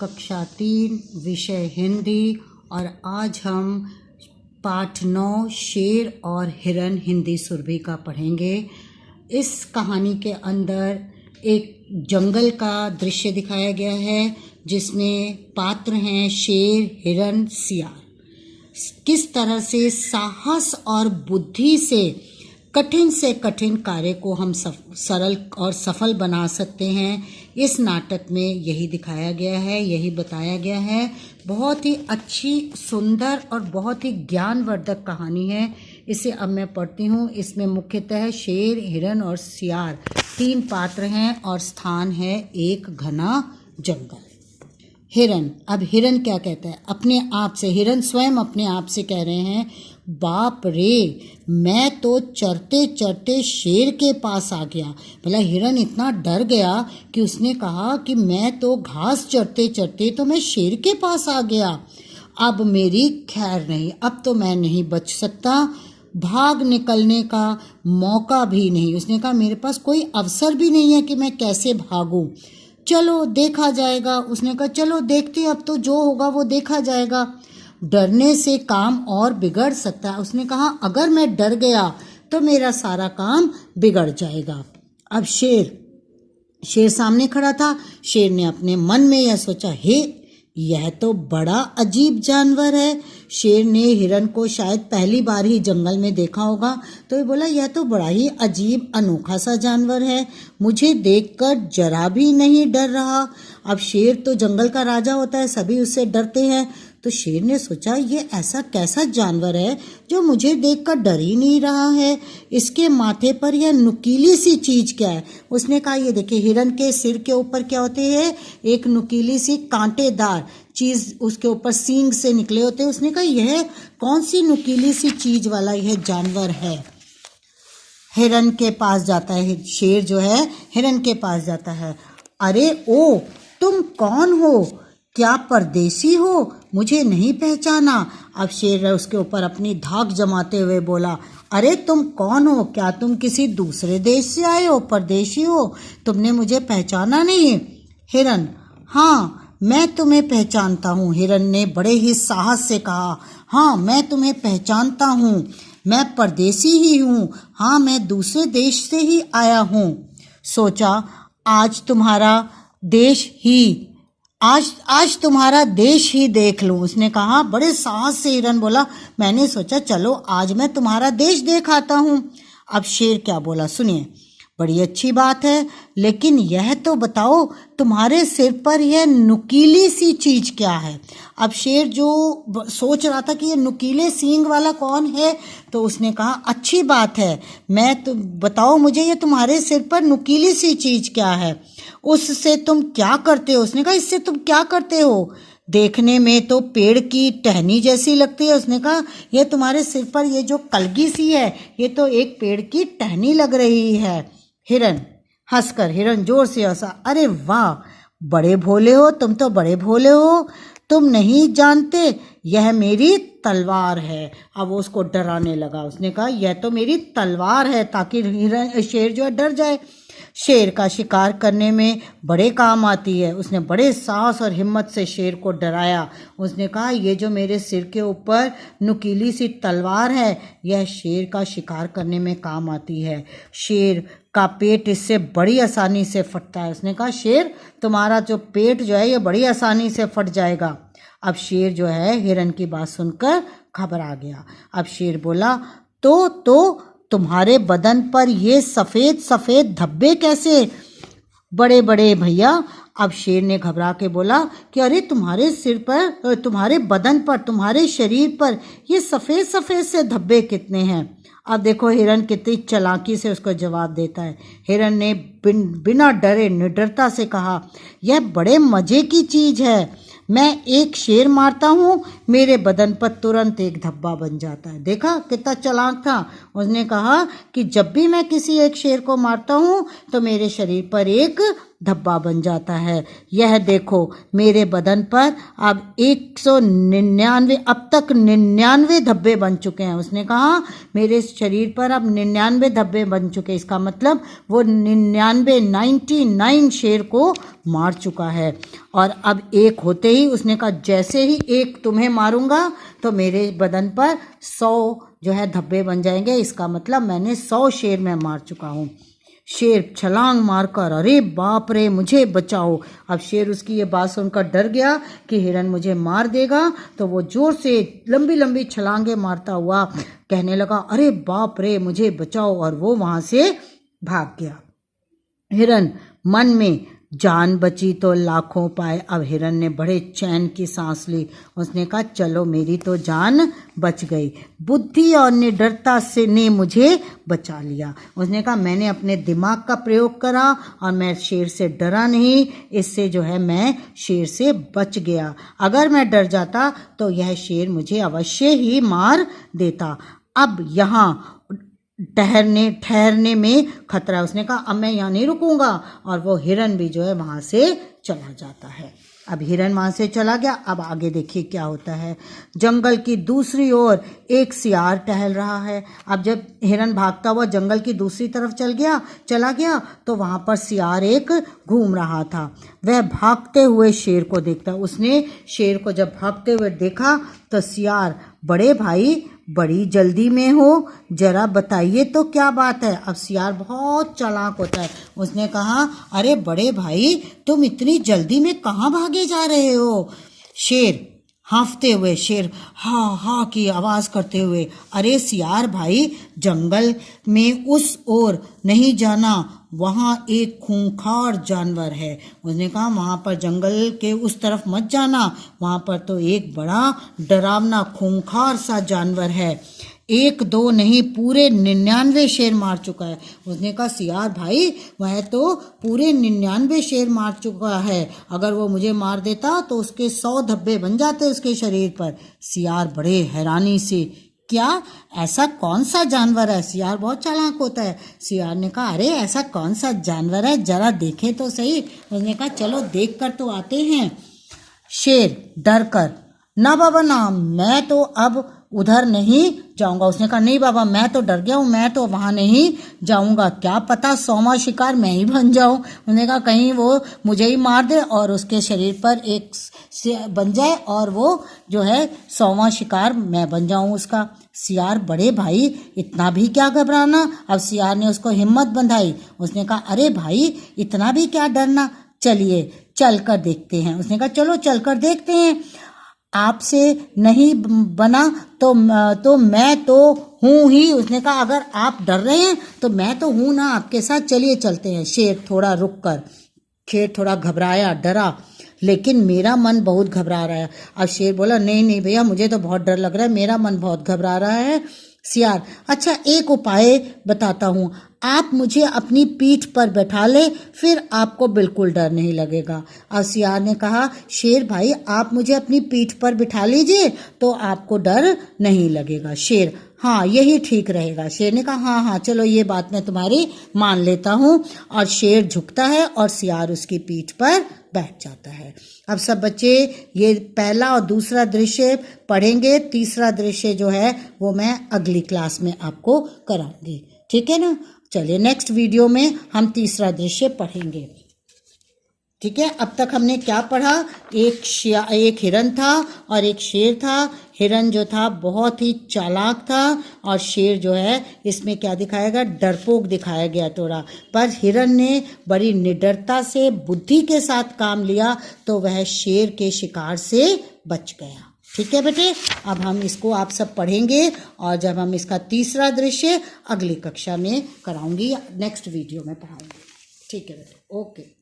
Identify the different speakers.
Speaker 1: कक्षा 3 विषय हिंदी और आज हम पाठ 9 शेर और हिरन हिंदी सुरभि का पढ़ेंगे। इस कहानी के अंदर एक जंगल का दृश्य दिखाया गया है जिसमें पात्र हैं शेर, हिरन, सियार। किस तरह से साहस और बुद्धि से कठिन कार्य को हम सरल और सफल बना सकते हैं, इस नाटक में यही दिखाया गया है, यही बताया गया है। बहुत ही अच्छी, सुंदर और बहुत ही ज्ञानवर्धक कहानी है। इसे अब मैं पढ़ती हूँ। इसमें मुख्यतः शेर, हिरन और सियार 3 पात्र हैं और स्थान है एक घना जंगल। हिरन, अब हिरन क्या कहता है अपने आप से? हिरन स्वयं अपने आप से कह रहे हैं, बाप रे, मैं तो चरते चरते शेर के पास आ गया। भला हिरन इतना डर गया कि उसने कहा कि मैं तो घास चरते चरते तो मैं शेर के पास आ गया। अब मेरी खैर नहीं, अब तो मैं नहीं बच सकता, भाग निकलने का मौका भी नहीं। उसने कहा मेरे पास कोई अवसर भी नहीं है कि मैं कैसे भागूं। चलो देखा जाएगा। उसने कहा चलो देखते, अब तो जो होगा वो देखा जाएगा। डरने से काम और बिगड़ सकता है। उसने कहा अगर मैं डर गया तो मेरा सारा काम बिगड़ जाएगा। अब शेर सामने खड़ा था। शेर ने अपने मन में यह सोचा, हे, यह तो बड़ा अजीब जानवर है। शेर ने हिरन को शायद पहली बार ही जंगल में देखा होगा, तो ये बोला यह तो बड़ा ही अजीब अनोखा सा जानवर है, मुझे देखकर जरा भी नहीं डर रहा। अब शेर तो जंगल का राजा होता है, सभी उससे डरते हैं। तो शेर ने सोचा ये ऐसा कैसा जानवर है जो मुझे देखकर डर ही नहीं रहा है, इसके माथे पर यह नुकीली सी चीज क्या है? उसने कहा ये देखिए, हिरन के सिर के ऊपर क्या होते हैं? एक नुकीली सी कांटेदार चीज उसके ऊपर सींग से निकले होते हैं। उसने कहा यह कौन सी नुकीली सी चीज वाला यह जानवर है? हिरन के पास जाता है, शेर जो है हिरन के पास जाता है। अरे ओ, तुम कौन हो? क्या परदेसी हो? मुझे नहीं पहचाना? अब शेर उसके ऊपर अपनी धाक जमाते हुए बोला, अरे तुम कौन हो? क्या तुम किसी दूसरे देश से आए हो? परदेशी हो? तुमने मुझे पहचाना नहीं? हिरन, हाँ, मैं तुम्हें पहचानता हूँ। हिरन ने बड़े ही साहस से कहा, हाँ, मैं तुम्हें पहचानता हूँ, मैं परदेसी ही हूँ। हाँ, मैं दूसरे देश से ही आया हूँ। सोचा आज तुम्हारा देश ही देख लूं। उसने कहा, बड़े साहस से हिरन बोला, मैंने सोचा चलो आज मैं तुम्हारा देश देख आता हूं। अब शेर क्या बोला सुनिए। बड़ी अच्छी बात है, लेकिन यह तो बताओ तुम्हारे सिर पर यह नुकीली सी चीज क्या है? अब शेर जो सोच रहा था कि ये नुकीले सींग वाला कौन है, तो उसने कहा अच्छी बात है, मैं तो बताओ मुझे ये तुम्हारे सिर पर नुकीली सी चीज क्या है? उससे तुम क्या करते हो? उसने कहा इससे तुम क्या करते हो? देखने में तो पेड़ की टहनी जैसी लगती है। उसने कहा यह तुम्हारे सिर पर ये जो कलगी सी है, ये तो एक पेड़ की टहनी लग रही है। हिरन हंसकर, हिरन जोर से हंसा, अरे वाह, बड़े भोले हो, तुम तो बड़े भोले हो, तुम नहीं जानते यह मेरी तलवार है। अब वो उसको डराने लगा। उसने कहा यह तो मेरी तलवार है, ताकि शेर जो है डर जाए। शेर का शिकार करने में बड़े काम आती है। उसने बड़े साहस और हिम्मत से शेर को डराया। उसने कहा ये जो मेरे सिर के ऊपर नुकीली सी तलवार है, यह शेर का शिकार करने में काम आती है। शेर का पेट इससे बड़ी आसानी से फटता है। उसने कहा शेर, तुम्हारा जो पेट जो है ये बड़ी आसानी से फट जाएगा। अब शेर जो है हिरन की बात सुनकर घबरा गया। अब शेर बोला, तो तुम्हारे बदन पर ये सफेद सफेद धब्बे कैसे? बड़े बड़े भैया। अब शेर ने घबरा के बोला कि अरे तुम्हारे सिर पर, तुम्हारे बदन पर, तुम्हारे शरीर पर ये सफेद सफेद से धब्बे कितने हैं? अब देखो हिरन कितनी चालाकी से उसको जवाब देता है। हिरन ने बिना डरे निडरता से कहा, यह बड़े मजे की चीज है, मैं एक शेर मारता हूँ, मेरे बदन पर तुरंत एक धब्बा बन जाता है। देखा कितना चालाक था। उसने कहा कि जब भी मैं किसी एक शेर को मारता हूँ तो मेरे शरीर पर एक धब्बा बन जाता है। यह देखो मेरे बदन पर अब 199 अब तक 99 धब्बे बन चुके हैं। उसने कहा मेरे शरीर पर अब 99 धब्बे बन चुके, इसका मतलब वो 99 शेर को मार चुका है। और अब एक होते ही उसने कहा जैसे ही एक तुम्हें मारूंगा तो मेरे बदन पर 100 जो है धब्बे बन जाएंगे, इसका मतलब मैंने 100 शेर मैं मार चुका हूँ। शेर छलांग मारकर अरे बाप रे मुझे बचाओ। अब शेर उसकी ये बात सुनकर डर गया कि हिरन मुझे मार देगा, तो वो जोर से लंबी लंबी छलांगे मारता हुआ कहने लगा अरे बाप रे मुझे बचाओ, और वो वहां से भाग गया। हिरन मन में जान बची तो लाखों पाए। अब हिरन ने बड़े चैन की सांस ली। उसने कहा चलो मेरी तो जान बच गई, बुद्धि और निडरता से ने मुझे बचा लिया। उसने कहा मैंने अपने दिमाग का प्रयोग करा और मैं शेर से डरा नहीं, इससे जो है मैं शेर से बच गया। अगर मैं डर जाता तो यह शेर मुझे अवश्य ही मार देता। अब यहाँ ठहरने में खतरा। उसने कहा अब मैं यहाँ नहीं रुकूंगा, और वो हिरन भी जो है वहां से चला जाता है। अब हिरन वहां से चला गया। अब आगे देखिए क्या होता है। जंगल की दूसरी ओर एक सियार टहल रहा है। अब जब हिरन भागता हुआ जंगल की दूसरी तरफ चला गया तो वहां पर सियार एक घूम रहा था। वह भागते हुए शेर को देखता। उसने शेर को जब भागते हुए देखा तो सियार बड़े भाई बड़ी जल्दी में हो, जरा बताइए तो क्या बात है। अब सियार बहुत चालाक होता है। उसने कहा अरे बड़े भाई तुम इतनी जल्दी में कहाँ भागे जा रहे हो। शेर हाँफते हुए, शेर हा हा की आवाज करते हुए, अरे सियार भाई जंगल में उस ओर नहीं जाना, वहाँ एक खूंखार जानवर है। उसने कहा वहाँ पर जंगल के उस तरफ मत जाना, वहाँ पर तो एक बड़ा डरावना खूंखार सा जानवर है, एक दो नहीं पूरे 99 शेर मार चुका है। उसने कहा सियार भाई वह तो पूरे 99 शेर मार चुका है, अगर वो मुझे मार देता तो उसके 100 धब्बे बन जाते उसके शरीर पर। सियार बड़े हैरानी से क्या ऐसा कौन सा जानवर है। सियार बहुत चालाक होता है। सियार ने कहा अरे ऐसा कौन सा जानवर है जरा देखें तो सही। उसने कहा चलो देख कर तो आते हैं। शेर डर कर ना बाबा ना, मैं तो अब उधर नहीं जाऊंगा। उसने कहा नहीं बाबा मैं तो डर गया हूँ, मैं तो वहां नहीं जाऊंगा, क्या पता 100वां शिकार मैं ही बन जाऊं। उसने कहा कहीं वो मुझे ही मार दे और उसके शरीर पर एक बन जाए और वो जो है 100वां शिकार मैं बन जाऊं उसका। सियार बड़े भाई इतना भी क्या घबराना। अब सियार ने उसको हिम्मत बंधाई। उसने कहा अरे भाई इतना भी क्या डरना, चलिए चल कर देखते हैं। उसने कहा चलो चल कर देखते हैं, आपसे नहीं बना तो मैं तो हूँ ही। उसने कहा अगर आप डर रहे हैं तो मैं तो हूँ ना आपके साथ, चलिए चलते हैं। शेर थोड़ा घबराया डरा, लेकिन मेरा मन बहुत घबरा रहा है। अब शेर बोला नहीं नहीं भैया मुझे तो बहुत डर लग रहा है, मेरा मन बहुत घबरा रहा है। सियार अच्छा एक उपाय बताता हूँ, आप मुझे अपनी पीठ पर बैठा ले, फिर आपको बिल्कुल डर नहीं लगेगा। और सियार ने कहा शेर भाई आप मुझे अपनी पीठ पर बिठा लीजिए तो आपको डर नहीं लगेगा। शेर हाँ यही ठीक रहेगा। शेर ने कहा हाँ हाँ चलो ये बात मैं तुम्हारी मान लेता हूँ। और शेर झुकता है और सियार उसकी पीठ पर बैठ जाता है। अब सब बच्चे ये पहला और दूसरा दृश्य पढ़ेंगे, तीसरा दृश्य जो है वो मैं अगली क्लास में आपको कराऊंगी, ठीक है ना। चलिए नेक्स्ट वीडियो में हम तीसरा दृश्य पढ़ेंगे, ठीक है। अब तक हमने क्या पढ़ा, एक हिरन था और एक शेर था। हिरन जो था बहुत ही चालाक था और शेर जो है इसमें क्या दिखाया गया, डरपोक दिखाया गया थोड़ा। पर हिरन ने बड़ी निडरता से बुद्धि के साथ काम लिया तो वह शेर के शिकार से बच गया। ठीक है बेटे, अब हम इसको आप सब पढ़ेंगे और जब हम इसका तीसरा दृश्य अगली कक्षा में कराऊंगी, नेक्स्ट वीडियो में पढ़ाऊंगी। ठीक है बेटे, ओके।